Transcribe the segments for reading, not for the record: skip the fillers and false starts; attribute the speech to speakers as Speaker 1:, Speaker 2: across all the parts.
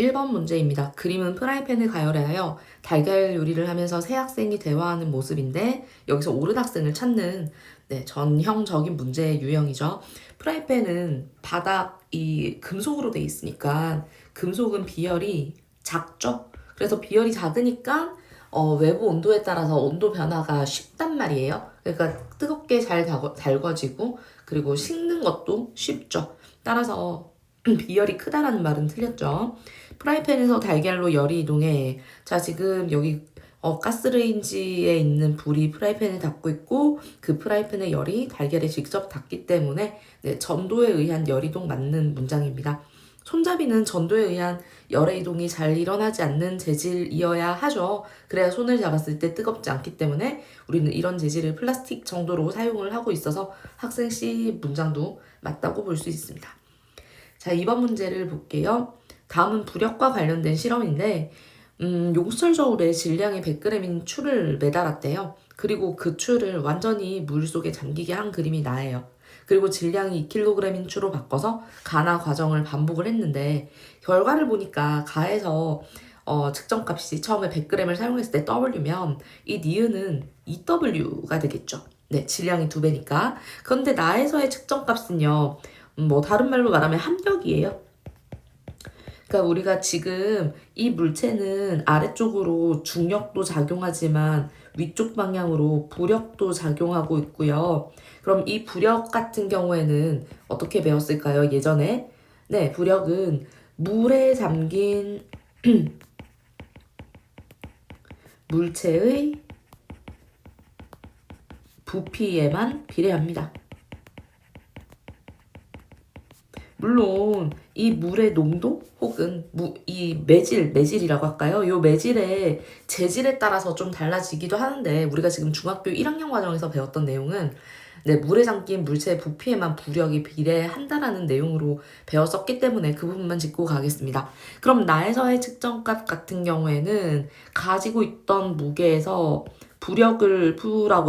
Speaker 1: 1번 문제입니다. 그림은 프라이팬을 가열하여 달걀 요리를 하면서 새 학생이 대화하는 모습인데 여기서 옳은 학생을 찾는 전형적인 문제의 유형이죠. 프라이팬은 바닥이 금속으로 돼 있으니까 금속은 비열이 작죠. 그래서 비열이 작으니까 외부 온도에 따라서 온도 변화가 쉽단 말이에요. 그러니까 뜨겁게 잘 달궈지고 그리고 식는 것도 쉽죠. 따라서 비열이 크다라는 말은 틀렸죠. 프라이팬에서 달걀로 열이 이동해. 자, 지금 여기 가스레인지에 있는 불이 프라이팬을 닿고 있고 그 프라이팬의 열이 달걀에 직접 닿기 때문에 전도에 의한 열이동 맞는 문장입니다. 손잡이는 전도에 의한 열의 이동이 잘 일어나지 않는 재질이어야 하죠. 그래야 손을 잡았을 때 뜨겁지 않기 때문에 우리는 이런 재질을 플라스틱 정도로 사용을 하고 있어서 학생 C 문장도 맞다고 볼 수 있습니다. 자, 2번 문제를 볼게요. 다음은 부력과 관련된 실험인데 용수철 저울에 질량이 100g인 추를 매달았대요. 그리고 그 추를 완전히 물속에 잠기게 한 그림이 나예요. 그리고 질량이 2kg인 추로 바꿔서 가나 과정을 반복을 했는데 결과를 보니까 가에서 측정값이 처음에 100g을 사용했을 때 W면 이 니은은 EW가 되겠죠. 네, 질량이 2배니까. 그런데 나에서의 측정값은요. 다른 말로 말하면 합력이에요. 그러니까 우리가 지금 이 물체는 아래쪽으로 중력도 작용하지만 위쪽 방향으로 부력도 작용하고 있고요. 그럼 이 부력 같은 경우에는 어떻게 배웠을까요? 예전에 네, 부력은 물에 잠긴 물체의 부피에만 비례합니다. 물론 이 물의 농도 혹은 이 매질이라고 할까요? 이 매질의 재질에 따라서 좀 달라지기도 하는데 우리가 지금 중학교 1학년 과정에서 배웠던 내용은 물에 잠긴 물체의 부피에만 부력이 비례한다라는 내용으로 배웠었기 때문에 그 부분만 짚고 가겠습니다. 그럼 나에서의 측정값 같은 경우에는 가지고 있던 무게에서 부력을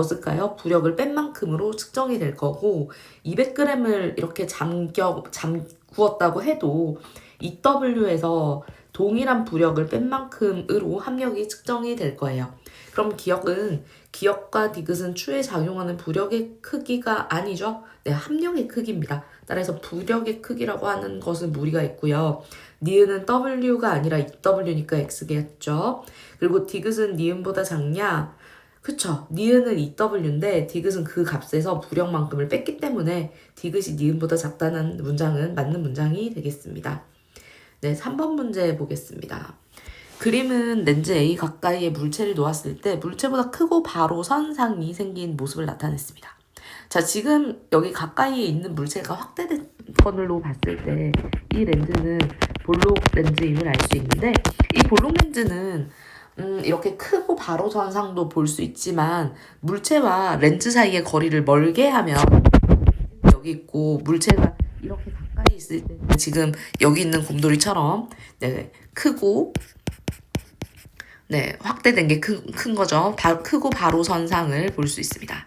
Speaker 1: 쓸까요? 부력을 뺀 만큼으로 측정이 될 거고 200g을 이렇게 잠구었다고 해도 EW에서 동일한 부력을 뺀 만큼으로 합력이 측정이 될 거예요. 그럼 기억과 디귿은 추에 작용하는 부력의 크기가 아니죠. 네, 합력의 크기입니다. 따라서 부력의 크기라고 하는 것은 무리가 있고요. 니은은 W가 아니라 EW니까 X겠죠. 그리고 디귿은 니은보다 작냐? 그쵸. 니은은 EW인데 디귿은 그 값에서 부력만큼을 뺐기 때문에 디귿이 니은보다 작다는 문장은 맞는 문장이 되겠습니다. 네, 3번 문제 보겠습니다. 그림은 렌즈 A 가까이에 물체를 놓았을 때 물체보다 크고 바로 선상이 생긴 모습을 나타냈습니다. 자, 지금 여기 가까이에 있는 물체가 확대된 걸로 봤을 때 이 렌즈는 볼록 렌즈임을 알 수 있는데 이 볼록 렌즈는 이렇게 크고 바로 선상도 볼 수 있지만 물체와 렌즈 사이의 거리를 멀게 하면 여기 있고 물체가 이렇게 가까이 있을 때 지금 여기 있는 곰돌이처럼 크고 확대된 게 큰 거죠. 크고 바로 선상을 볼 수 있습니다.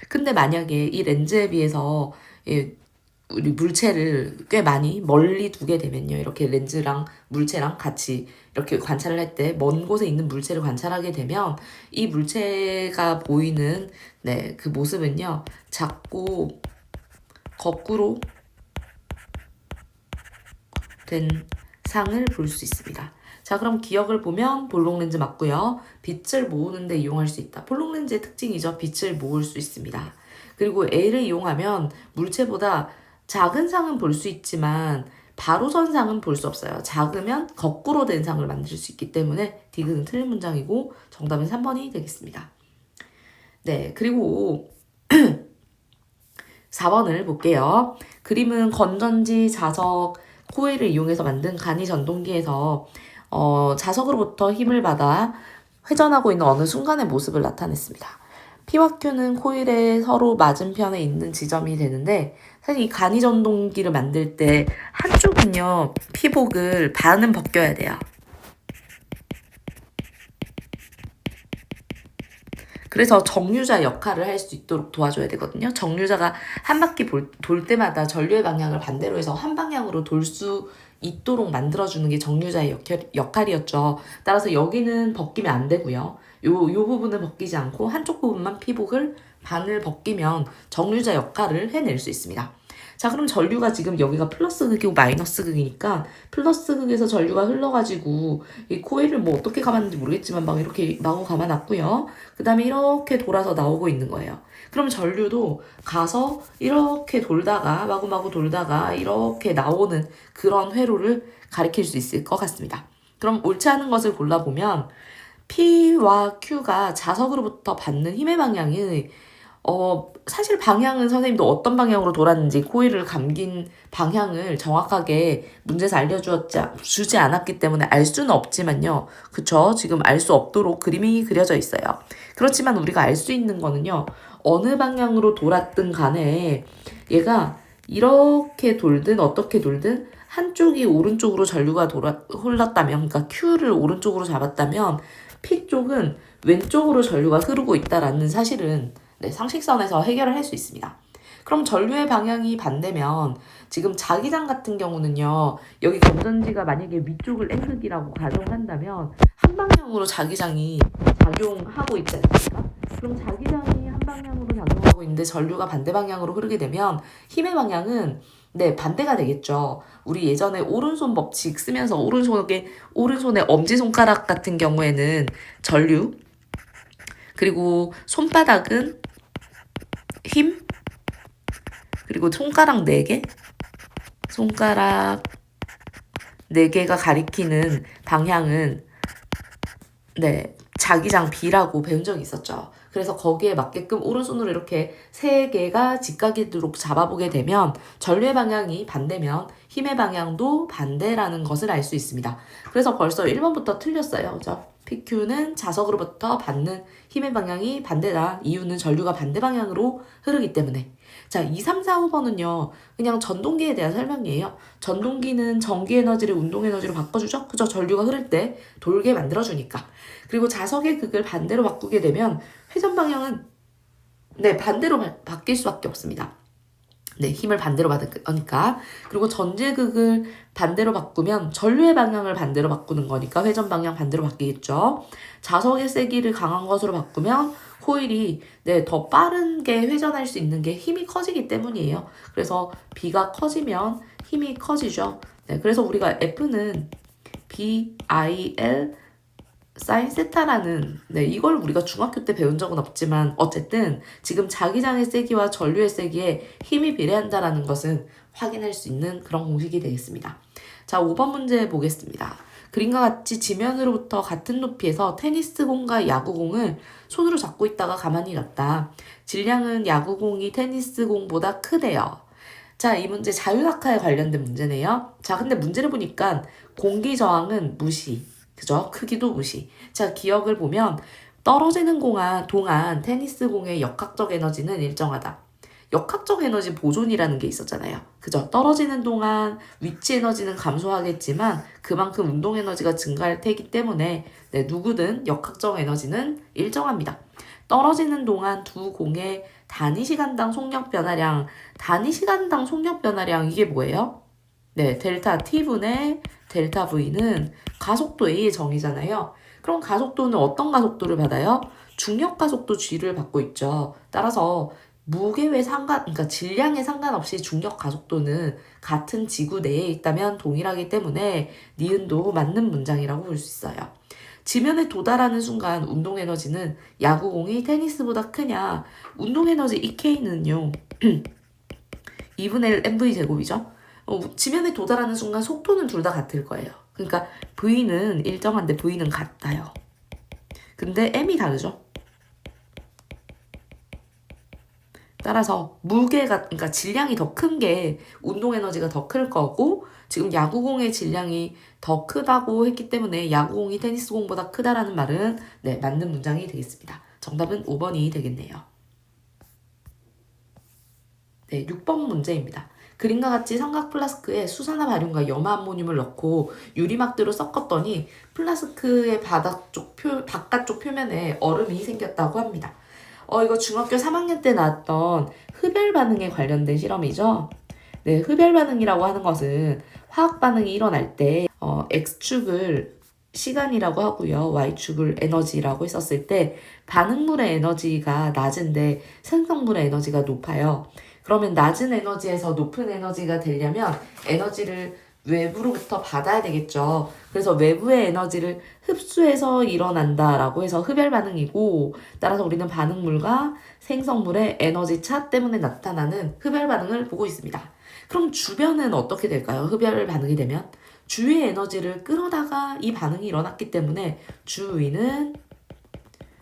Speaker 1: 근데 만약에 이 렌즈에 비해서 우리 물체를 꽤 많이 멀리 두게 되면요. 이렇게 렌즈랑 물체랑 같이 이렇게 관찰을 할 때 먼 곳에 있는 물체를 관찰하게 되면 이 물체가 보이는 그 모습은요. 작고 거꾸로 된 상을 볼 수 있습니다. 자, 그럼 기억을 보면 볼록 렌즈 맞고요. 빛을 모으는 데 이용할 수 있다. 볼록 렌즈의 특징이죠. 빛을 모을 수 있습니다. 그리고 A를 이용하면 물체보다 작은 상은 볼 수 있지만 바로선 상은 볼 수 없어요. 작으면 거꾸로 된 상을 만들 수 있기 때문에 디귿은 틀린 문장이고 정답은 3번이 되겠습니다. 네, 그리고 4번을 볼게요. 그림은 건전지, 자석, 코일을 이용해서 만든 간이 전동기에서 자석으로부터 힘을 받아 회전하고 있는 어느 순간의 모습을 나타냈습니다. P와 Q는 코일의 서로 맞은편에 있는 지점이 되는데 사실 이 간이 전동기를 만들 때 한쪽은요. 피복을 반은 벗겨야 돼요. 그래서 정류자 역할을 할 수 있도록 도와줘야 되거든요. 정류자가 한 바퀴 돌 때마다 전류의 방향을 반대로 해서 한 방향으로 돌 수 있도록 만들어주는 게 정류자의 역할이었죠. 따라서 여기는 벗기면 안 되고요. 요 부분을 벗기지 않고 한쪽 부분만 피복을 반을 벗기면 정류자 역할을 해낼 수 있습니다. 자, 그럼 전류가 지금 여기가 플러스 극이고 마이너스 극이니까 플러스 극에서 전류가 흘러가지고 이 코일을 뭐 어떻게 감았는지 모르겠지만 막 이렇게 마구 감아놨고요. 그 다음에 이렇게 돌아서 나오고 있는 거예요. 그럼 전류도 가서 이렇게 돌다가 마구마구 돌다가 이렇게 나오는 그런 회로를 가리킬 수 있을 것 같습니다. 그럼 옳지 않은 것을 골라보면 P와 Q가 자석으로부터 받는 힘의 방향이 사실 방향은 선생님도 어떤 방향으로 돌았는지 코일을 감긴 방향을 정확하게 문제에서 주지 않았기 때문에 알 수는 없지만요. 그쵸? 지금 알 수 없도록 그림이 그려져 있어요. 그렇지만 우리가 알 수 있는 거는요. 어느 방향으로 돌았든 간에 얘가 이렇게 돌든 어떻게 돌든 한쪽이 오른쪽으로 전류가 흘렀다면, 그러니까 Q를 오른쪽으로 잡았다면 P 쪽은 왼쪽으로 전류가 흐르고 있다라는 사실은 상식선에서 해결을 할 수 있습니다. 그럼 전류의 방향이 반대면 지금 자기장 같은 경우는요. 여기 건전지가 만약에 위쪽을 N극이라고 가정한다면 한 방향으로 자기장이 작용하고 있지 않습니까? 그럼 자기장이 한 방향으로 작용하고 있는데 전류가 반대 방향으로 흐르게 되면 힘의 방향은 반대가 되겠죠. 우리 예전에 오른손 법칙 쓰면서 오른손의 엄지손가락 같은 경우에는 전류, 그리고 손바닥은 힘, 그리고 손가락 4개가 가리키는 방향은 자기장 B라고 배운 적이 있었죠. 그래서 거기에 맞게끔 오른손으로 이렇게 3개가 직각이도록 잡아보게 되면 전류의 방향이 반대면 힘의 방향도 반대라는 것을 알 수 있습니다. 그래서 벌써 1번부터 틀렸어요. 그죠? PQ는 자석으로부터 받는 힘의 방향이 반대다. 이유는 전류가 반대 방향으로 흐르기 때문에. 자, 2, 3, 4, 5번은요. 그냥 전동기에 대한 설명이에요. 전동기는 전기 에너지를 운동 에너지로 바꿔주죠. 그죠? 전류가 흐를 때 돌게 만들어주니까. 그리고 자석의 극을 반대로 바꾸게 되면 회전 방향은 반대로 바뀔 수밖에 없습니다. 힘을 반대로 받으니까. 그리고 전제극을 반대로 바꾸면 전류의 방향을 반대로 바꾸는 거니까 회전 방향 반대로 바뀌겠죠. 자석의 세기를 강한 것으로 바꾸면 코일이 더 빠르게 회전할 수 있는 게 힘이 커지기 때문이에요. 그래서 B가 커지면 힘이 커지죠. 그래서 우리가 F는 BIL 사인 세타라는 이걸 우리가 중학교 때 배운 적은 없지만 어쨌든 지금 자기장의 세기와 전류의 세기에 힘이 비례한다라는 것은 확인할 수 있는 그런 공식이 되겠습니다. 자, 5번 문제 보겠습니다. 그림과 같이 지면으로부터 같은 높이에서 테니스공과 야구공을 손으로 잡고 있다가 가만히 놨다. 질량은 야구공이 테니스공보다 크대요. 자, 이 문제 자유낙하에 관련된 문제네요. 자, 근데 문제를 보니까 공기 저항은 무시. 그죠? 크기도 무시. 자, 기억을 보면 떨어지는 동안 테니스공의 역학적 에너지는 일정하다. 역학적 에너지 보존이라는 게 있었잖아요. 그죠? 떨어지는 동안 위치 에너지는 감소하겠지만 그만큼 운동 에너지가 증가할 테기 때문에 누구든 역학적 에너지는 일정합니다. 떨어지는 동안 두 공의 단위시간당 속력 변화량, 이게 뭐예요? 델타 T분의 델타 V는 가속도 A의 정의잖아요. 그럼 가속도는 어떤 가속도를 받아요? 중력 가속도 G를 받고 있죠. 따라서 무게에 그러니까 질량에 상관없이 중력 가속도는 같은 지구 내에 있다면 동일하기 때문에 니은도 맞는 문장이라고 볼 수 있어요. 지면에 도달하는 순간 운동 에너지는 야구공이 테니스보다 크냐? 운동 에너지 EK는요. 2분의 1 mv 제곱이죠. 지면에 도달하는 순간 속도는 둘 다 같을 거예요. 그러니까 V는 일정한데 V는 같아요. 근데 M이 다르죠. 따라서 그러니까 질량이 더 큰 게 운동 에너지가 더 클 거고 지금 야구공의 질량이 더 크다고 했기 때문에 야구공이 테니스공보다 크다라는 말은 맞는 문장이 되겠습니다. 정답은 5번이 되겠네요. 6번 문제입니다. 그림과 같이 삼각 플라스크에 수산화 바륨과 염화암모늄을 넣고 유리막대로 섞었더니 플라스크의 바깥쪽 표면에 얼음이 생겼다고 합니다. 이거 중학교 3학년 때 나왔던 흡열 반응에 관련된 실험이죠. 흡열 반응이라고 하는 것은 화학 반응이 일어날 때 X축을 시간이라고 하고요. Y축을 에너지라고 했었을 때 반응물의 에너지가 낮은데 생성물의 에너지가 높아요. 그러면 낮은 에너지에서 높은 에너지가 되려면 에너지를 외부로부터 받아야 되겠죠. 그래서 외부의 에너지를 흡수해서 일어난다라고 해서 흡열 반응이고, 따라서 우리는 반응물과 생성물의 에너지 차 때문에 나타나는 흡열 반응을 보고 있습니다. 그럼 주변은 어떻게 될까요? 흡열 반응이 되면 주위의 에너지를 끌어다가 이 반응이 일어났기 때문에 주위는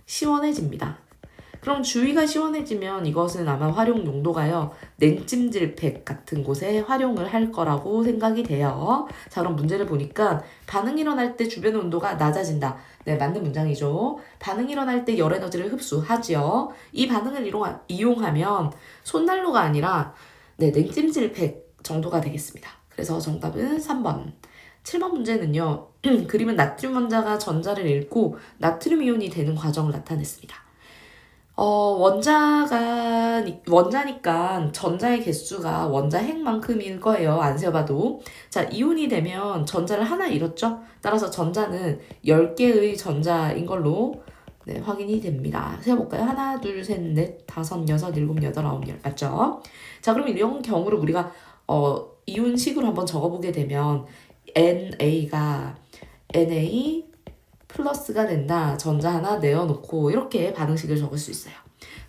Speaker 1: 시원해집니다. 그럼 주위가 시원해지면 이것은 아마 활용 용도가요. 냉찜질팩 같은 곳에 활용을 할 거라고 생각이 돼요. 자, 그럼 문제를 보니까 반응이 일어날 때 주변의 온도가 낮아진다. 네, 맞는 문장이죠. 반응이 일어날 때 열 에너지를 흡수하지요. 이 반응을 이용하면 손난로가 아니라 냉찜질팩 정도가 되겠습니다. 그래서 정답은 3번. 7번 문제는요. 그림은 나트륨 원자가 전자를 잃고 나트륨 이온이 되는 과정을 나타냈습니다. 원자니까 전자의 개수가 원자 핵만큼일 거예요. 안 세어봐도. 자, 이온이 되면 전자를 하나 잃었죠? 따라서 전자는 10개의 전자인 걸로 확인이 됩니다. 세어볼까요? 하나, 둘, 셋, 넷, 다섯, 여섯, 일곱, 여덟, 아홉, 열. 맞죠? 자, 그럼 이런 경우를 우리가 이온식으로 한번 적어보게 되면 NA가 NA 플러스가 된다. 전자 하나 내어놓고 이렇게 반응식을 적을 수 있어요.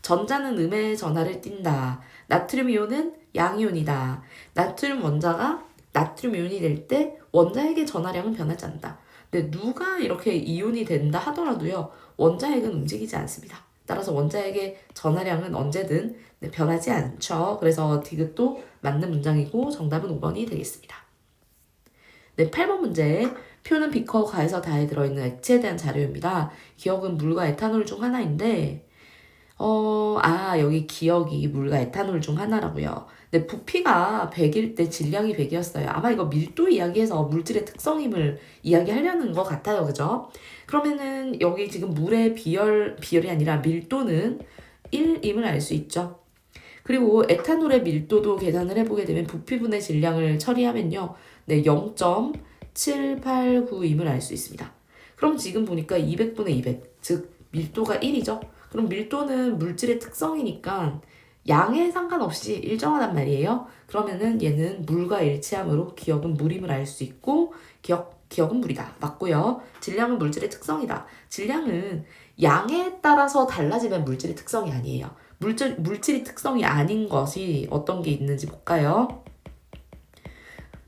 Speaker 1: 전자는 음의 전하를 띈다. 나트륨 이온은 양이온이다. 나트륨 원자가 나트륨 이온이 될 때 원자핵의 전하량은 변하지 않는다. 근데 누가 이렇게 이온이 된다 하더라도요. 원자핵은 움직이지 않습니다. 따라서 원자핵의 전하량은 언제든 변하지 않죠. 그래서 디귿도 맞는 문장이고 정답은 5번이 되겠습니다. 8번 문제. 표는 비커 가에서 다에 들어있는 액체에 대한 자료입니다. 기억은 물과 에탄올 중 하나인데, 여기 기억이 물과 에탄올 중 하나라고요. 근데 부피가 100일 때 질량이 100이었어요. 아마 이거 밀도 이야기해서 물질의 특성임을 이야기하려는 것 같아요. 그죠? 그러면은 여기 지금 물의 비열이 아니라 밀도는 1임을 알 수 있죠. 그리고 에탄올의 밀도도 계산을 해보게 되면 부피분의 질량을 처리하면요. 0.789임을 알 수 있습니다. 그럼 지금 보니까 200분의 200, 즉 밀도가 1이죠. 그럼 밀도는 물질의 특성이니까 양에 상관없이 일정하단 말이에요. 그러면은 얘는 물과 일치함으로 기억은 물임을 알 수 있고 기억은 물이다. 맞고요. 질량은 물질의 특성이다. 질량은 양에 따라서 달라지면 물질의 특성이 아니에요. 물질이 특성이 아닌 것이 어떤 게 있는지 볼까요?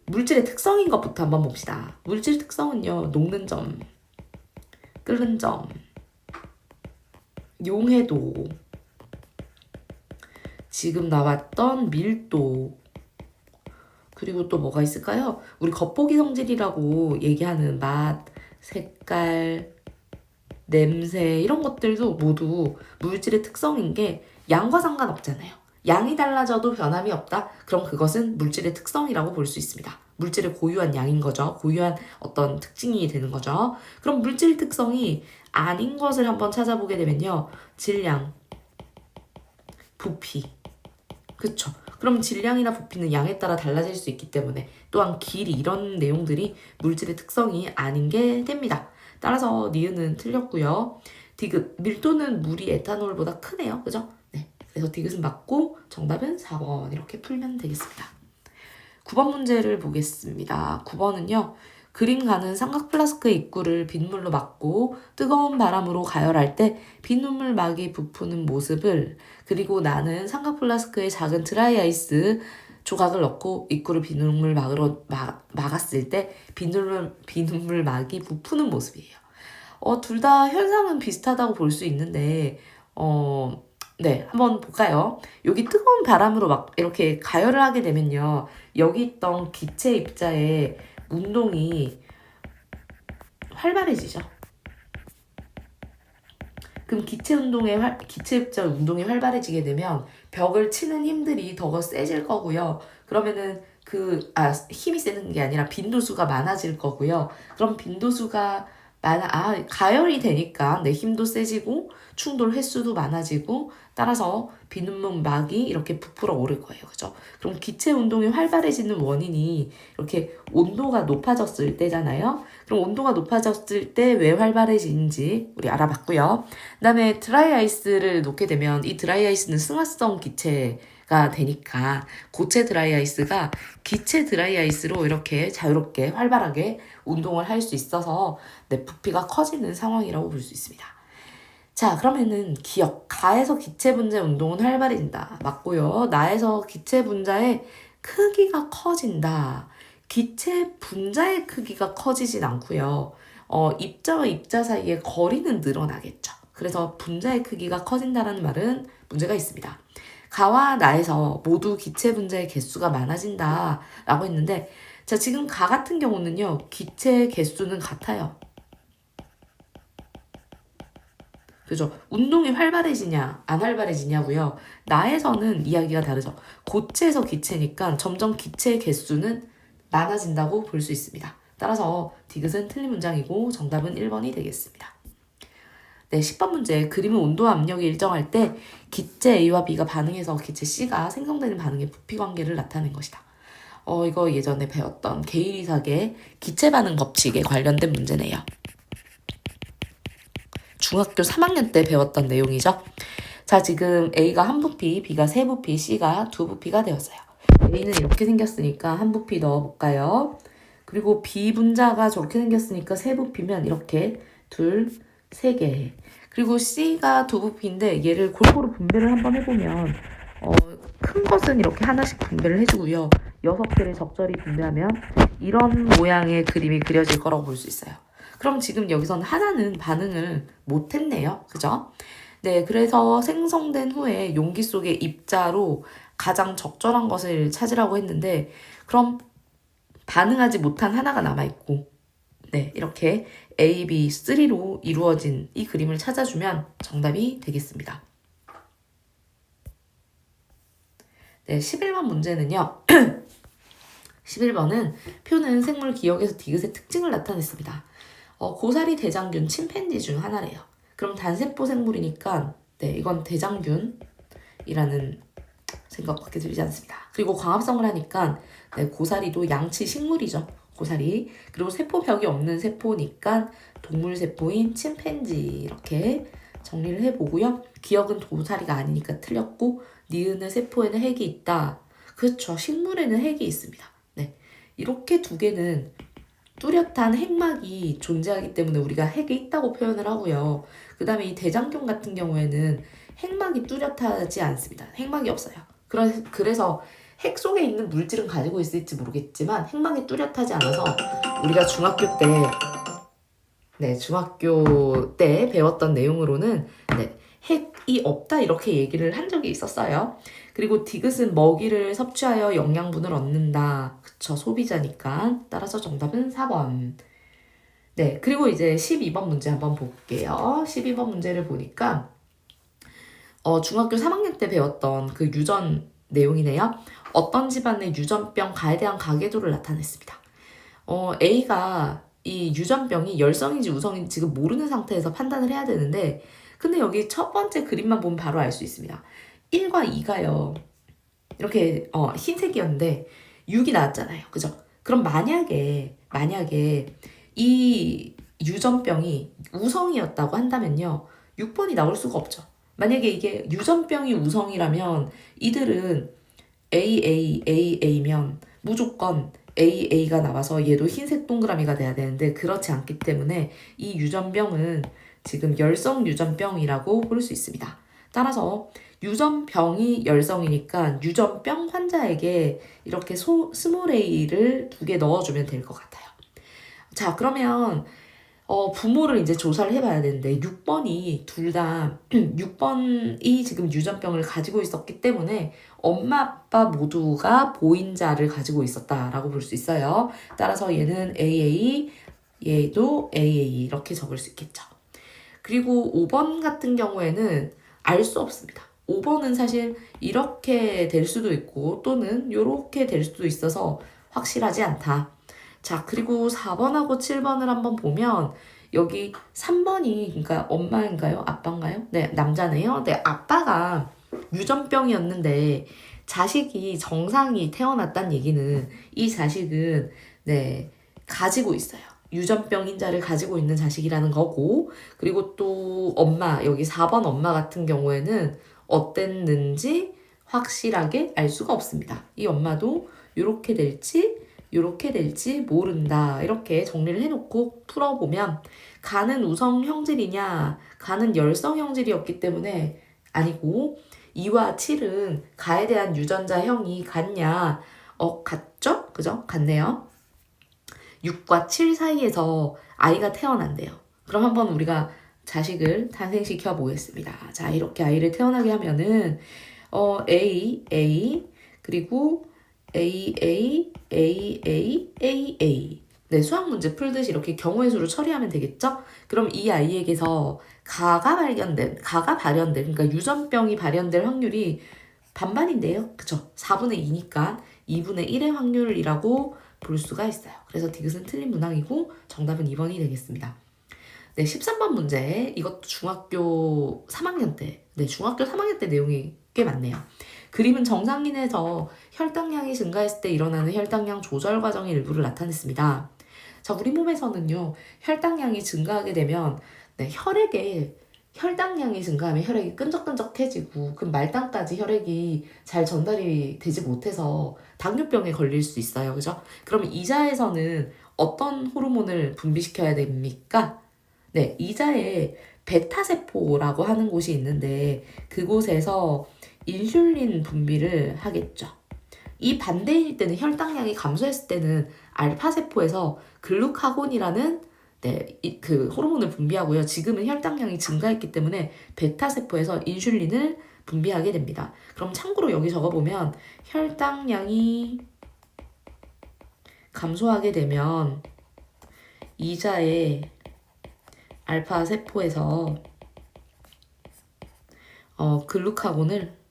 Speaker 1: 물질의 특성인 것부터 한번 봅시다. 물질 특성은요. 녹는 점, 끓는 점, 용해도, 지금 나왔던 밀도, 그리고 또 뭐가 있을까요? 우리 겉보기 성질이라고 얘기하는 맛, 색깔, 냄새 이런 것들도 모두 물질의 특성인 게 양과 상관없잖아요. 양이 달라져도 변함이 없다? 그럼 그것은 물질의 특성이라고 볼 수 있습니다. 물질의 고유한 양인 거죠. 고유한 어떤 특징이 되는 거죠. 그럼 물질 특성이 아닌 것을 한번 찾아보게 되면요. 질량, 부피. 그쵸? 그럼 질량이나 부피는 양에 따라 달라질 수 있기 때문에 또한 길이 이런 내용들이 물질의 특성이 아닌 게 됩니다. 따라서 니은은 틀렸고요. 디귿, 밀도는 물이 에탄올보다 크네요. 그죠? 네. 그래서 디귿은 맞고 정답은 4번 이렇게 풀면 되겠습니다. 9번 문제를 보겠습니다. 9번은요. 그림 가는 삼각 플라스크의 입구를 빗물로 막고 뜨거운 바람으로 가열할 때 빗눈물 막이 부푸는 모습을, 그리고 나는 삼각 플라스크에 작은 드라이아이스 조각을 넣고 입구를 빗눈물 막으로 막았을 때 빗눈물 막이 부푸는 모습이에요. 둘 다 현상은 비슷하다고 볼 수 있는데 한번 볼까요? 여기 뜨거운 바람으로 막 이렇게 가열을 하게 되면요. 여기 있던 기체 입자의 운동이 활발해지죠. 그럼 기체 입자 운동이 활발해지게 되면 벽을 치는 힘들이 더 세질 거고요. 그러면은 힘이 세는 게 아니라 빈도수가 많아질 거고요. 그럼 빈도수가 가열이 되니까 내 힘도 세지고 충돌 횟수도 많아지고 따라서 비눗문막이 이렇게 부풀어 오를 거예요. 그죠? 그럼 기체 운동이 활발해지는 원인이 이렇게 온도가 높아졌을 때잖아요. 그럼 온도가 높아졌을 때 왜 활발해지는지 우리 알아봤고요. 그다음에 드라이 아이스를 놓게 되면 이 드라이 아이스는 승화성 기체가 되니까 고체 드라이 아이스가 기체 드라이 아이스로 이렇게 자유롭게 활발하게 운동을 할 수 있어서 네, 부피가 커지는 상황이라고 볼 수 있습니다. 자, 그러면은 기억. 가에서 기체 분자 운동은 활발해진다. 맞고요. 나에서 기체 분자의 크기가 커진다. 기체 분자의 크기가 커지진 않고요. 입자와 입자 사이의 거리는 늘어나겠죠. 그래서 분자의 크기가 커진다라는 말은 문제가 있습니다. 가와 나에서 모두 기체 분자의 개수가 많아진다 라고 했는데 자, 지금 가 같은 경우는요. 기체 개수는 같아요. 그죠? 운동이 활발해지냐, 안 활발해지냐고요. 나에서는 이야기가 다르죠. 고체에서 기체니까 점점 기체의 개수는 많아진다고 볼 수 있습니다. 따라서 디귿은 틀린 문장이고 정답은 1번이 되겠습니다. 네, 10번 문제. 그림은 온도와 압력이 일정할 때 기체 A와 B가 반응해서 기체 C가 생성되는 반응의 부피 관계를 나타낸 것이다. 이거 예전에 배웠던 게이리삭의 기체 반응 법칙에 관련된 문제네요. 중학교 3학년 때 배웠던 내용이죠. 자, 지금 A가 한 부피, B가 세 부피, C가 두 부피가 되었어요. A는 이렇게 생겼으니까 한 부피 넣어볼까요? 그리고 B 분자가 저렇게 생겼으니까 세 부피면 이렇게 둘, 세 개. 그리고 C가 두 부피인데 얘를 골고루 분배를 한번 해보면 큰 것은 이렇게 하나씩 분배를 해주고요. 6개를 적절히 분배하면 이런 모양의 그림이 그려질 거라고 볼 수 있어요. 그럼 지금 여기서는 하나는 반응을 못했네요. 그죠? 네, 그래서 생성된 후에 용기 속의 입자로 가장 적절한 것을 찾으라고 했는데 그럼 반응하지 못한 하나가 남아있고 네, 이렇게 A, B, 3로 이루어진 이 그림을 찾아주면 정답이 되겠습니다. 네, 11번 문제는요. 11번은 표는 생물 기억에서 디귿의 특징을 나타냈습니다. 고사리 대장균 침팬지 중 하나래요. 그럼 단세포 생물이니까 네, 이건 대장균이라는 생각밖에 들지 않습니다. 그리고 광합성을 하니까 네, 고사리도 양치 식물이죠. 고사리. 그리고 세포벽이 없는 세포니까 동물 세포인 침팬지 이렇게 정리를 해보고요. 기억은 고사리가 아니니까 틀렸고 니은의 세포에는 핵이 있다. 그렇죠. 식물에는 핵이 있습니다. 네, 이렇게 두 개는 뚜렷한 핵막이 존재하기 때문에 우리가 핵이 있다고 표현을 하고요. 그 다음에 이 대장균 같은 경우에는 핵막이 뚜렷하지 않습니다. 핵막이 없어요. 그래서 핵 속에 있는 물질은 가지고 있을지 모르겠지만 핵막이 뚜렷하지 않아서 우리가 중학교 때 배웠던 내용으로는 네, 핵이 없다 이렇게 얘기를 한 적이 있었어요. 그리고 디귿은 먹이를 섭취하여 영양분을 얻는다. 그쵸, 소비자니까. 따라서 정답은 4번. 네, 그리고 이제 12번 문제 한번 볼게요. 12번 문제를 보니까 중학교 3학년 때 배웠던 그 유전 내용이네요. 어떤 집안의 유전병 가에 대한 가계도를 나타냈습니다. A가 이 유전병이 열성인지 우성인지 지금 모르는 상태에서 판단을 해야 되는데 근데 여기 첫 번째 그림만 보면 바로 알 수 있습니다. 1과 2가요. 이렇게 흰색이었는데 6이 나왔잖아요. 그죠? 그럼 만약에 이 유전병이 우성이었다고 한다면요. 6번이 나올 수가 없죠. 만약에 이게 유전병이 우성이라면 이들은 AAAA면 무조건 AA가 나와서 얘도 흰색 동그라미가 돼야 되는데 그렇지 않기 때문에 이 유전병은 지금 열성 유전병이라고 볼 수 있습니다. 따라서 유전병이 열성이니까 유전병 환자에게 이렇게 스몰 a를 2개 넣어주면 될 것 같아요. 자, 그러면 부모를 이제 조사를 해봐야 되는데 6번이 둘 다 6번이 지금 유전병을 가지고 있었기 때문에 엄마 아빠 모두가 보인자를 가지고 있었다라고 볼 수 있어요. 따라서 얘는 AA, 얘도 AA 이렇게 적을 수 있겠죠. 그리고 5번 같은 경우에는 알 수 없습니다. 5번은 사실 이렇게 될 수도 있고 또는 이렇게 될 수도 있어서 확실하지 않다. 자, 그리고 4번하고 7번을 한번 보면 여기 3번이 그러니까 엄마인가요? 아빠인가요? 네, 남자네요. 네, 아빠가 유전병이었는데 자식이 정상이 태어났다는 얘기는 이 자식은 네, 가지고 있어요. 유전병 인자를 가지고 있는 자식이라는 거고, 그리고 또 엄마, 여기 4번 엄마 같은 경우에는 어땠는지 확실하게 알 수가 없습니다. 이 엄마도 이렇게 될지 모른다. 이렇게 정리를 해놓고 풀어보면 가는 우성 형질이냐, 가는 열성 형질이었기 때문에 아니고 2와 7은 가에 대한 유전자형이 같냐? 같죠? 그죠? 같네요. 6과 7 사이에서 아이가 태어난대요. 그럼 한번 우리가 자식을 탄생시켜 보겠습니다. 자, 이렇게 아이를 태어나게 하면은 A, 그리고 A. 네, 수학 문제 풀듯이 이렇게 경우의 수로 처리하면 되겠죠? 그럼 이 아이에게서 가가 발견된, 그러니까 유전병이 발현될 확률이 반반인데요. 그쵸? 4분의 2니까 2분의 1의 확률이라고 볼 수가 있어요. 그래서 디귿은 틀린 문항이고 정답은 2번이 되겠습니다. 네, 13번 문제. 이것도 중학교 3학년 때. 네, 중학교 3학년 때 내용이 꽤 많네요. 그림은 정상인에서 혈당량이 증가했을 때 일어나는 혈당량 조절 과정의 일부를 나타냈습니다. 자, 우리 몸에서는요, 혈당량이 증가하게 되면 네, 혈당량이 증가하면 혈액이 끈적끈적해지고 그 말단까지 혈액이 잘 전달이 되지 못해서 당뇨병에 걸릴 수 있어요. 그죠? 그럼 이자에서는 어떤 호르몬을 분비시켜야 됩니까? 네, 이자에 베타세포라고 하는 곳이 있는데 그곳에서 인슐린 분비를 하겠죠. 이 반대일 때는 혈당량이 감소했을 때는 알파세포에서 글루카곤이라는 네, 그 호르몬을 분비하고요. 지금은 혈당량이 증가했기 때문에 베타세포에서 인슐린을 분비하게 됩니다. 그럼 참고로 여기 적어보면 혈당량이 감소하게 되면 이자의 알파세포에서 글루카곤을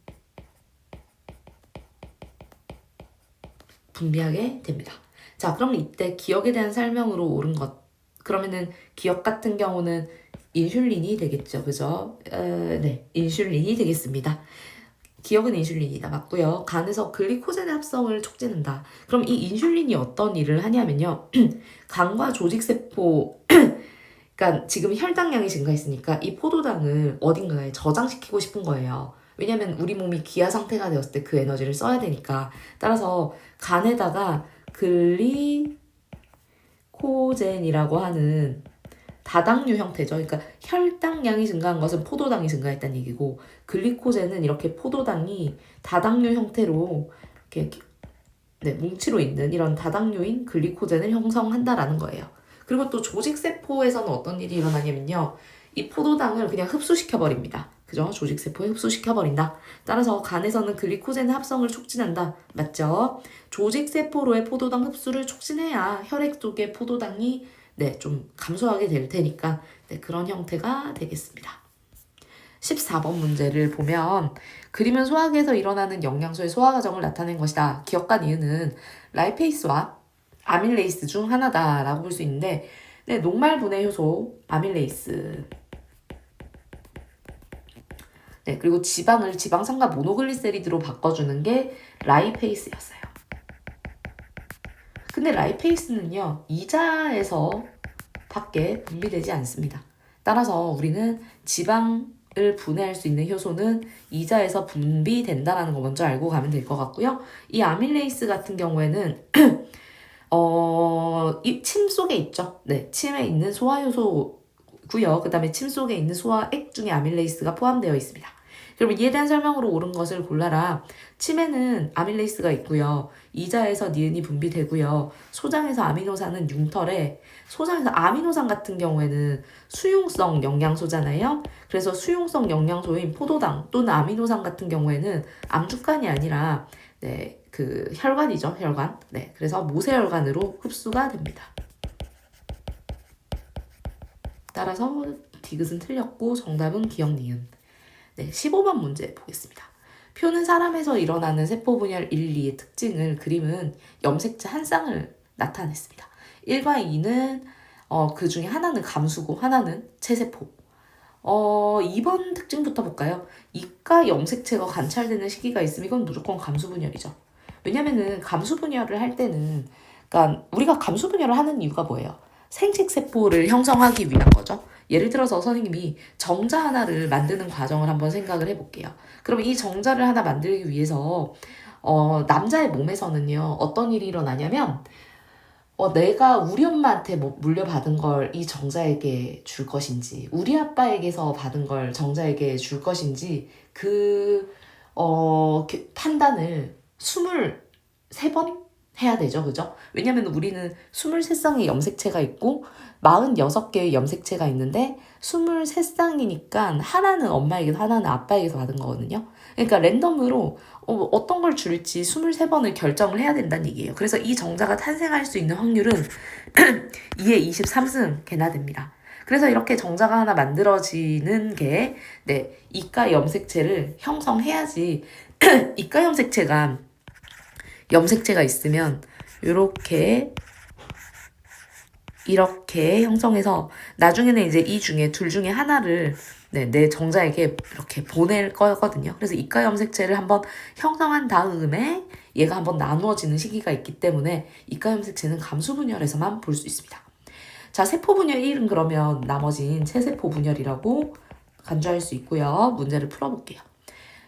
Speaker 1: 분비하게 됩니다. 자, 그럼 이때 기억에 대한 설명으로 옳은 것. 그러면은 기억 같은 경우는 인슐린이 되겠죠. 그죠? 네, 인슐린이 되겠습니다. 기억은 인슐린이다. 맞고요. 간에서 글리코젠의 합성을 촉진한다. 그럼 이 인슐린이 어떤 일을 하냐면요. 간과 조직세포 그러니까 지금 혈당량이 증가했으니까 이 포도당을 어딘가에 저장시키고 싶은 거예요. 왜냐면 우리 몸이 기아 상태가 되었을 때 그 에너지를 써야 되니까. 따라서 간에다가 글리코젠이라고 하는 다당류 형태죠. 그러니까 혈당량이 증가한 것은 포도당이 증가했다는 얘기고 글리코젠은 이렇게 포도당이 다당류 형태로 이렇게 네, 뭉치로 있는 이런 다당류인 글리코젠을 형성한다라는 거예요. 그리고 또 조직세포에서는 어떤 일이 일어나냐면요. 이 포도당을 그냥 흡수시켜버립니다. 그죠? 조직세포에 흡수시켜버린다. 따라서 간에서는 글리코젠의 합성을 촉진한다. 맞죠? 조직세포로의 포도당 흡수를 촉진해야 혈액 속의 포도당이 네, 좀 감소하게 될 테니까 네, 그런 형태가 되겠습니다. 14번 문제를 보면 그림은 소화기에서 일어나는 영양소의 소화 과정을 나타낸 것이다. 기억과 니은은 라이페이스와 아밀레이스 중 하나다라고 볼 수 있는데 네, 녹말 분해 효소 아밀레이스 네, 그리고 지방을 지방산과 모노글리세리드로 바꿔주는 게 라이페이스였어요. 근데 라이페이스는요, 이자에서 밖에 분비되지 않습니다. 따라서 우리는 지방을 분해할 수 있는 효소는 이자에서 분비된다라는 거 먼저 알고 가면 될 것 같고요. 이 아밀레이스 같은 경우에는 이 침 속에 있죠. 네, 침에 있는 소화효소고요. 그 다음에 침 속에 있는 소화액 중에 아밀레이스가 포함되어 있습니다. 그럼 이에 대한 설명으로 옳은 것을 골라라. 침에는 아밀레이스가 있고요. 이자에서 니은이 분비되고요. 소장에서 아미노산은 융털에 소장에서 아미노산 같은 경우에는 수용성 영양소잖아요. 그래서 수용성 영양소인 포도당 또는 아미노산 같은 경우에는 암주간이 아니라 네, 그 혈관이죠. 혈관. 네, 그래서 모세혈관으로 흡수가 됩니다. 따라서 디귿은 틀렸고 정답은 기억 니은. 네, 15번 문제 보겠습니다. 표는 사람에서 일어나는 세포 분열 1, 2의 특징을 그림은 염색체 한 쌍을 나타냈습니다. 1과 2는 그 중에 하나는 감수고 하나는 체세포. 이번 특징부터 볼까요? 이가 염색체가 관찰되는 시기가 있으면 이건 무조건 감수분열이죠. 왜냐면은 감수분열을 할 때는, 그러니까 우리가 감수분열을 하는 이유가 뭐예요? 생식세포를 형성하기 위한 거죠. 예를 들어서 선생님이 정자 하나를 만드는 과정을 한번 생각을 해볼게요. 그러면 이 정자를 하나 만들기 위해서 남자의 몸에서는요, 어떤 일이 일어나냐면, 내가 우리 엄마한테 뭐 물려받은 걸 이 정자에게 줄 것인지, 우리 아빠에게서 받은 걸 정자에게 줄 것인지, 판단을 23번 해야 되죠. 그죠? 왜냐면 우리는 23쌍의 염색체가 있고, 46개의 염색체가 있는데, 23쌍이니까 하나는 엄마에게서 하나는 아빠에게서 받은 거거든요. 그러니까 랜덤으로 어떤 걸 줄지 23번을 결정을 해야 된다는 얘기예요. 그래서 이 정자가 탄생할 수 있는 확률은 2의 23승 개나 됩니다. 그래서 이렇게 정자가 하나 만들어지는 게, 네, 이가 염색체를 형성해야지. 이가 염색체가 있으면 이렇게 형성해서 나중에는 이제 이 중에 둘 중에 하나를 내 정자에게 이렇게 보낼 거거든요. 그래서 이가 염색체를 한번 형성한 다음에 얘가 한번 나누어지는 시기가 있기 때문에 이가 염색체는 감수분열에서만 볼 수 있습니다. 자, 세포분열 1은 그러면 나머진 체세포 분열이라고 간주할 수 있고요. 문제를 풀어볼게요.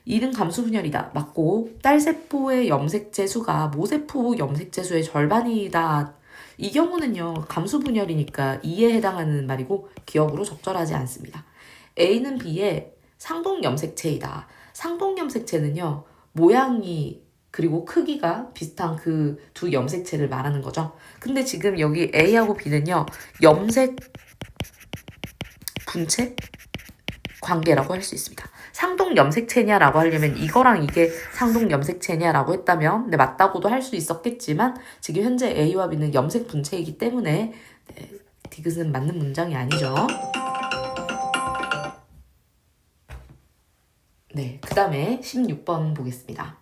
Speaker 1: 1은 감수분열이다. 맞고, 딸세포의 염색체 수가 모세포 염색체 수의 절반이다. 이 경우는요, 감수분열이니까 2에 해당하는 말이고 기억으로 적절하지 않습니다. A는 B의 상동염색체이다. 상동염색체는요, 모양이 그리고 크기가 비슷한 그 두 염색체를 말하는 거죠. 근데 지금 여기 A하고 B는요, 염색 분체 관계라고 할 수 있습니다. 상동염색체냐라고 하려면 이거랑 이게 상동염색체냐라고 했다면 네, 맞다고도 할 수 있었겠지만 지금 현재 A와 B는 염색 분체이기 때문에 네, 디귿은 맞는 문장이 아니죠. 네, 그 다음에 16번 보겠습니다.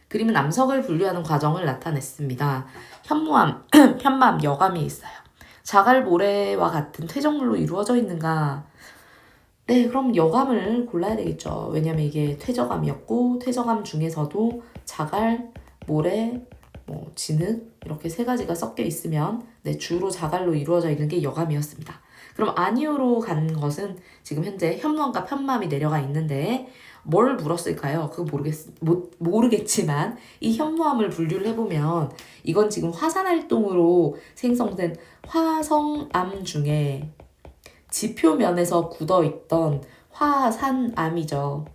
Speaker 1: 그림은 암석을 분류하는 과정을 나타냈습니다. 현무암, 현무암, 여감이 있어요. 자갈 모래와 같은 퇴적물로 이루어져 있는가? 네, 그럼 여감을 골라야 되겠죠. 왜냐면 이게 퇴적암이었고 퇴적암 중에서도 자갈, 모래, 진흙 이렇게 세 가지가 섞여 있으면 네, 주로 자갈로 이루어져 있는 게 여감이었습니다. 그럼 아니오로 간 것은 지금 현재 현무암과 편무암이 내려가 있는데 뭘 물었을까요? 그거 모르겠지만 이 현무암을 분류를 해보면 이건 지금 화산활동으로 생성된 화성암 중에 지표면에서 굳어있던 화산암이죠.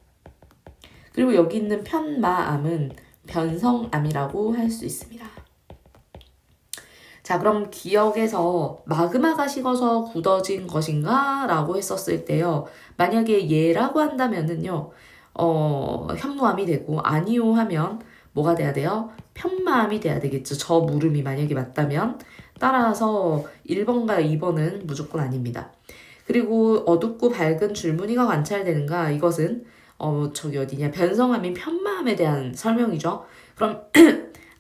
Speaker 1: 그리고 여기 있는 편마암은 변성암이라고 할 수 있습니다. 자, 그럼 기억에서 마그마가 식어서 굳어진 것인가? 라고 했었을 때요. 만약에 얘라고 한다면은요. 현무암이 되고 아니오 하면 뭐가 돼야 돼요? 편마암이 돼야 되겠죠. 저 물음이 만약에 맞다면. 따라서 1번과 2번은 무조건 아닙니다. 그리고 어둡고 밝은 줄무늬가 관찰되는가? 이것은 저기 어디냐? 변성암인 편마암에 대한 설명이죠. 그럼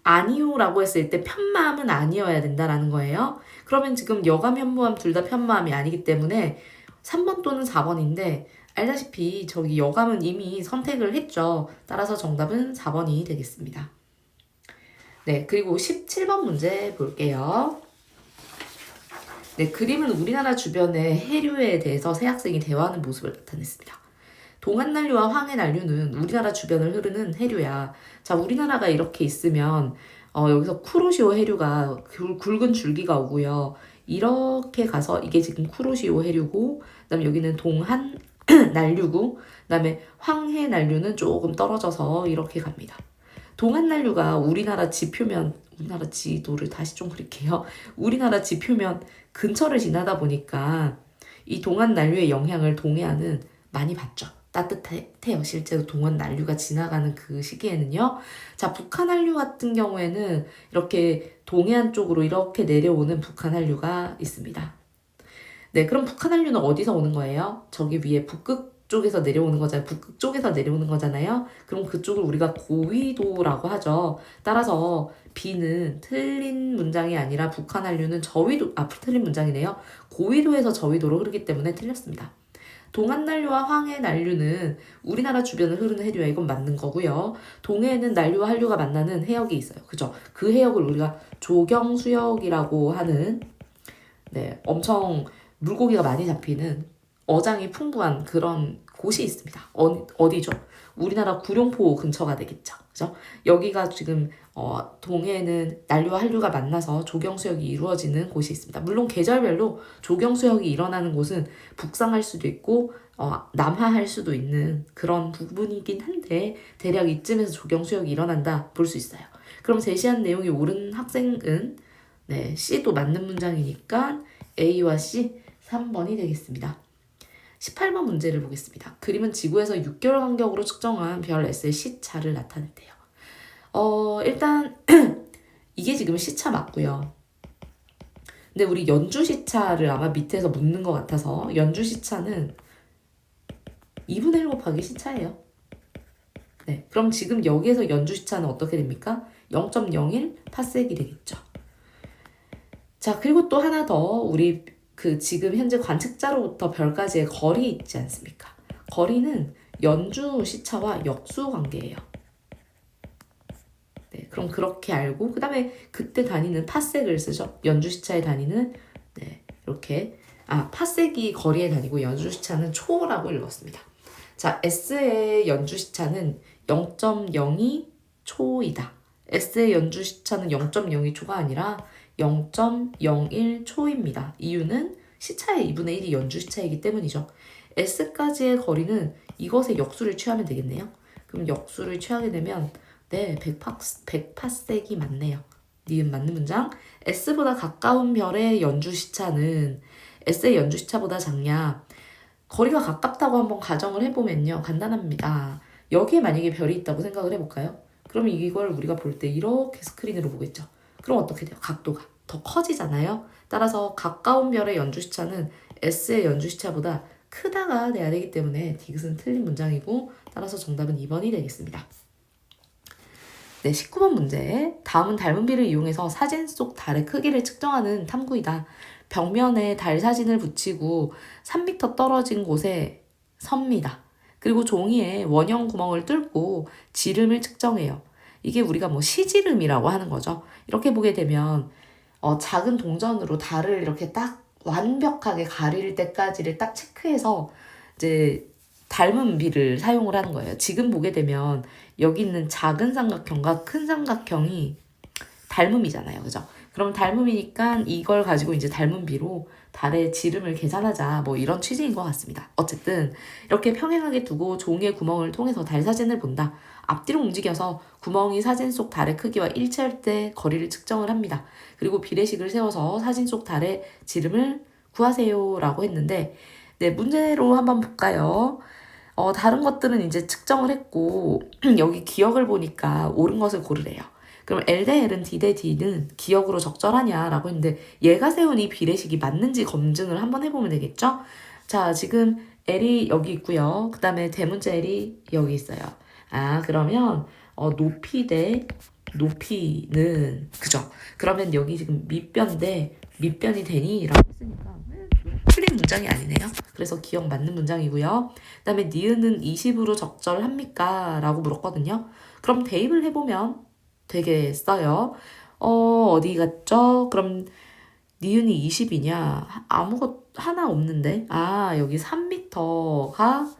Speaker 1: 아니오라고 했을 때 편마암은 아니어야 된다라는 거예요. 그러면 지금 여감, 현무암 둘 다 편마암이 아니기 때문에 3번 또는 4번인데 알다시피 저기 여감은 이미 선택을 했죠. 따라서 정답은 4번이 되겠습니다. 네, 그리고 17번 문제 볼게요. 네, 그림은 우리나라 주변의 해류에 대해서 새 학생이 대화하는 모습을 나타냈습니다. 동안난류와 황해난류는 우리나라 주변을 흐르는 해류야. 자, 우리나라가 이렇게 있으면 여기서 쿠로시오 해류가 굵은 줄기가 오고요. 이렇게 가서 이게 지금 쿠로시오 해류고 그다음에 여기는 동한난류고 그다음에 황해난류는 조금 떨어져서 이렇게 갑니다. 동한난류가 우리나라 지도를 다시 좀 그릴게요. 우리나라 지표면 근처를 지나다 보니까 이 동한난류의 영향을 동해안은 많이 받죠. 따뜻해요. 실제로 동한난류가 지나가는 그 시기에는요. 자, 북한한류 같은 경우에는 이렇게 동해안 쪽으로 이렇게 내려오는 북한한류가 있습니다. 네, 그럼 북한한류는 어디서 오는 거예요? 저기 위에 북극 북쪽에서 내려오는 거잖아요. 북극쪽에서 내려오는 거잖아요. 그럼 그쪽을 우리가 고위도라고 하죠. 따라서 B는 틀린 문장이 아니라 북한 한류는 저위도, 틀린 문장이네요. 고위도에서 저위도로 흐르기 때문에 틀렸습니다. 동한 난류와 황해 난류는 우리나라 주변을 흐르는 해류야. 이건 맞는 거고요. 동해에는 난류와 한류가 만나는 해역이 있어요. 그죠? 그 해역을 우리가 조경수역이라고 하는 네, 엄청 물고기가 많이 잡히는 어장이 풍부한 그런 곳이 있습니다. 어디죠? 우리나라 구룡포 근처가 되겠죠. 그죠? 여기가 지금 동해에는 난류와 한류가 만나서 조경수역이 이루어지는 곳이 있습니다. 물론 계절별로 조경수역이 일어나는 곳은 북상할 수도 있고 남하할 수도 있는 그런 부분이긴 한데 대략 이쯤에서 조경수역이 일어난다 볼 수 있어요. 그럼 제시한 내용이 옳은 학생은 네, C도 맞는 문장이니까 A와 C 3번이 되겠습니다. 18번 문제를 보겠습니다. 그림은 지구에서 6개월 간격으로 측정한 별 S의 시차를 나타낸대요. 일단 이게 지금 시차 맞고요. 근데 우리 연주 시차를 아마 밑에서 묻는 것 같아서 연주 시차는 2분의 1 곱하기 시차예요. 네, 그럼 지금 여기에서 연주 시차는 어떻게 됩니까? 0.01 파섹이 되겠죠. 자, 그리고 또 하나 더 우리 지금 현재 관측자로부터 별까지의 거리 있지 않습니까? 거리는 연주 시차와 역수 관계예요. 네, 그럼 그렇게 알고 그 다음에 그때 단위는 파섹을 쓰죠. 연주 시차의 단위는 네, 이렇게 파섹이 거리의 단위고 연주 시차는 초라고 읽었습니다. 자, S의 연주 시차는 0.02 초이다. S의 연주 시차는 0.02 초가 아니라 0.01 초입니다. 이유는 시차의 2분의 1이 연주 시차이기 때문이죠. S까지의 거리는 이것의 역수를 취하면 되겠네요. 그럼 역수를 취하게 되면 네, 100파섹이 맞네요. 니은 맞는 문장. S보다 가까운 별의 연주 시차는 S의 연주 시차보다 작냐? 거리가 가깝다고 한번 가정을 해보면요. 간단합니다. 여기에 만약에 별이 있다고 생각을 해볼까요? 그럼 이걸 우리가 볼 때 이렇게 스크린으로 보겠죠. 그럼 어떻게 돼요? 각도가 더 커지잖아요. 따라서 가까운 별의 연주시차는 S의 연주시차보다 크다가 돼야 되기 때문에 디귿은 틀린 문장이고 따라서 정답은 2번이 되겠습니다. 네, 19번 문제. 다음은 닮은비를 이용해서 사진 속 달의 크기를 측정하는 탐구이다. 벽면에 달 사진을 붙이고 3m 떨어진 곳에 섭니다. 그리고 종이에 원형 구멍을 뚫고 지름을 측정해요. 이게 우리가 시지름이라고 하는 거죠. 이렇게 보게 되면 작은 동전으로 달을 이렇게 딱 완벽하게 가릴 때까지를 딱 체크해서 이제 닮은 비를 사용을 하는 거예요. 지금 보게 되면 여기 있는 작은 삼각형과 큰 삼각형이 닮음이잖아요. 그죠? 그럼 닮음이니까 이걸 가지고 이제 닮은 비로 달의 지름을 계산하자 이런 취지인 것 같습니다. 어쨌든 이렇게 평행하게 두고 종이의 구멍을 통해서 달 사진을 본다. 앞뒤로 움직여서 구멍이 사진 속 달의 크기와 일치할 때 거리를 측정을 합니다. 그리고 비례식을 세워서 사진 속 달의 지름을 구하세요 라고 했는데 네, 문제로 한번 볼까요? 다른 것들은 이제 측정을 했고 여기 기억을 보니까 옳은 것을 고르래요. 그럼 L 대 L은 D 대 D는 기억으로 적절하냐라고 했는데 얘가 세운 이 비례식이 맞는지 검증을 한번 해보면 되겠죠? 자, 지금 L이 여기 있고요. 그 다음에 대문자 L이 여기 있어요. 그러면 높이 대 높이는 그죠? 그러면 여기 지금 밑변 대 밑변이 되니? 라고 했으니까 틀린 문장이 아니네요. 그래서 기억 맞는 문장이고요. 그 다음에 니은은 20으로 적절합니까? 라고 물었거든요. 그럼 대입을 해보면 되겠어요. 어디 갔죠? 그럼 니은이 20이냐? 아무것 하나 없는데. 여기 3m가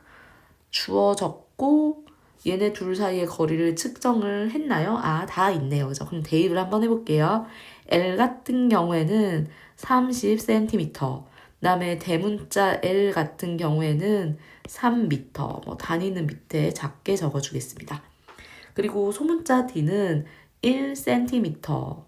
Speaker 1: 주어졌고 얘네 둘 사이의 거리를 측정을 했나요? 다 있네요. 그죠? 그럼 대입을 한번 해볼게요. L 같은 경우에는 30cm. 그다음에 대문자 L 같은 경우에는 3m. 단위는 밑에 작게 적어주겠습니다. 그리고 소문자 D는 1cm가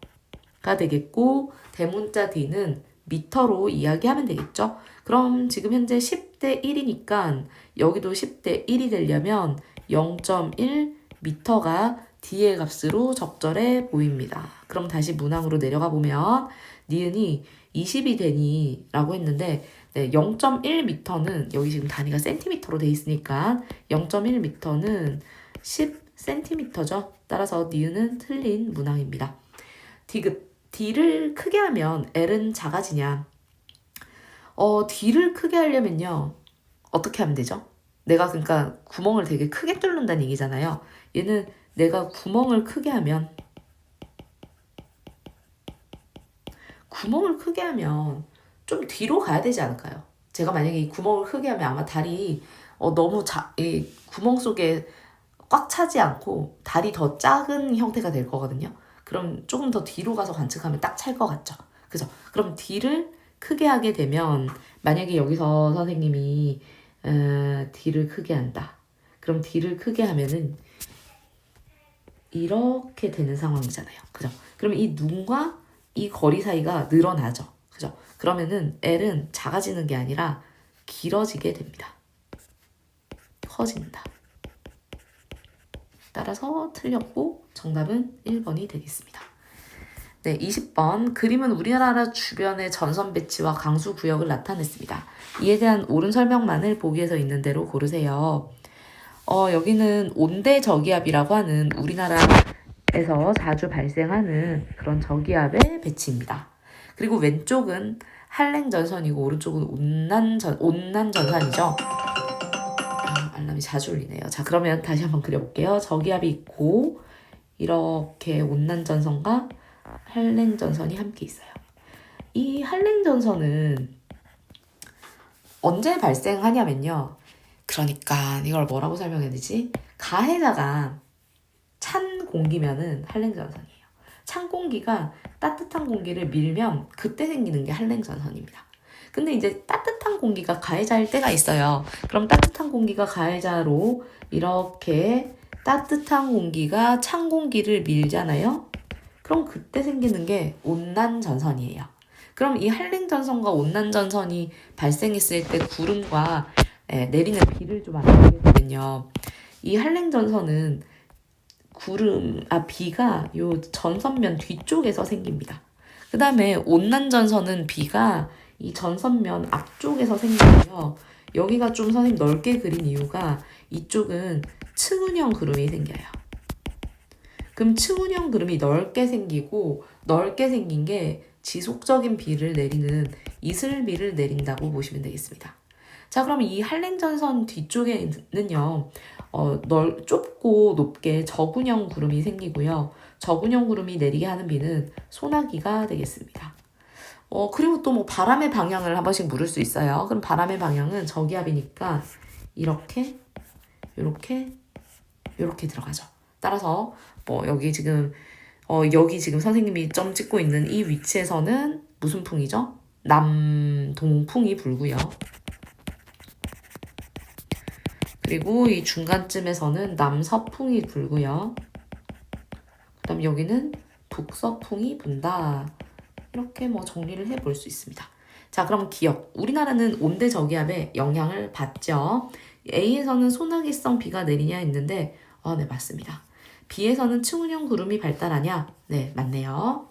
Speaker 1: 되겠고 대문자 D는 미터로 이야기하면 되겠죠. 그럼 지금 현재 10대 1이니까 여기도 10대 1이 되려면 0.1 미터가 D의 값으로 적절해 보입니다. 그럼 다시 문항으로 내려가 보면 니은이 20이 되니 라고 했는데 네, 0.1m는 여기 지금 단위가 센티미터로 돼 있으니까 0.1m는 10cm죠. 따라서 니은은 틀린 문항입니다. 디귿. D를 크게 하면 L은 작아지냐? D를 크게 하려면요. 어떻게 하면 되죠? 내가 그러니까 구멍을 되게 크게 뚫는다는 얘기잖아요. 얘는 내가 구멍을 크게 하면 좀 뒤로 가야 되지 않을까요? 제가 만약에 이 구멍을 크게 하면 아마 다리 너무 이 구멍 속에 꽉 차지 않고 다리 더 작은 형태가 될 거거든요. 그럼 조금 더 뒤로 가서 관측하면 딱 찰 것 같죠? 그죠? 그럼 D를 크게 하게 되면 만약에 여기서 선생님이 D를 크게 한다. 그럼 D를 크게 하면은 이렇게 되는 상황이잖아요. 그죠? 그럼 이 눈과 이 거리 사이가 늘어나죠. 그죠? 그러면은 L은 작아지는 게 아니라 길어지게 됩니다. 커진다. 따라서 틀렸고 정답은 1번이 되겠습니다. 네, 20번. 그림은 우리나라 주변의 전선 배치와 강수 구역을 나타냈습니다. 이에 대한 옳은 설명만을 보기에서 있는 대로 고르세요. 여기는 온대저기압이라고 하는 우리나라에서 자주 발생하는 그런 저기압의 배치입니다. 그리고 왼쪽은 한랭전선이고 오른쪽은 온난전선이죠. 알람이 자주 울리네요. 자, 그러면 다시 한번 그려볼게요. 저기압이 있고 이렇게 온난전선과 한랭전선이 함께 있어요. 이 한랭전선은 언제 발생하냐면요. 그러니까 이걸 뭐라고 설명해야 되지? 가해자가 찬 공기면은 한랭전선이에요. 찬 공기가 따뜻한 공기를 밀면 그때 생기는 게 한랭전선입니다. 근데 이제 따뜻한 공기가 가해자일 때가 있어요. 그럼 따뜻한 공기가 가해자로 이렇게 따뜻한 공기가 찬 공기를 밀잖아요. 그럼 그때 생기는 게 온난전선이에요. 그럼 이 한랭전선과 온난전선이 발생했을 때 구름과 내리는 비를 좀 알아보겠거든요. 이 한랭전선은 비가 요 전선면 뒤쪽에서 생깁니다. 그 다음에 온난전선은 비가 이 전선면 앞쪽에서 생기고요. 여기가 좀 선생님 넓게 그린 이유가 이쪽은 층운형 구름이 생겨요. 그럼 층운형 구름이 넓게 생기고 넓게 생긴 게 지속적인 비를 내리는 이슬비를 내린다고 보시면 되겠습니다. 자, 그럼 이 한랭전선 뒤쪽에는요, 좁고 높게 저군형 구름이 생기고요. 저군형 구름이 내리게 하는 비는 소나기가 되겠습니다. 그리고 또 뭐 바람의 방향을 한 번씩 물을 수 있어요. 그럼 바람의 방향은 저기압이니까 이렇게, 요렇게, 요렇게 들어가죠. 따라서 여기 지금 선생님이 점 찍고 있는 이 위치에서는 무슨 풍이죠? 남동풍이 불고요. 그리고 이 중간쯤에서는 남서풍이 불고요. 그 다음 여기는 북서풍이 분다. 이렇게 정리를 해볼 수 있습니다. 자, 그럼 기억. 우리나라는 온대저기압에 영향을 받죠. A에서는 소나기성 비가 내리냐 했는데 네, 맞습니다. B에서는 층운형 구름이 발달하냐? 네, 맞네요.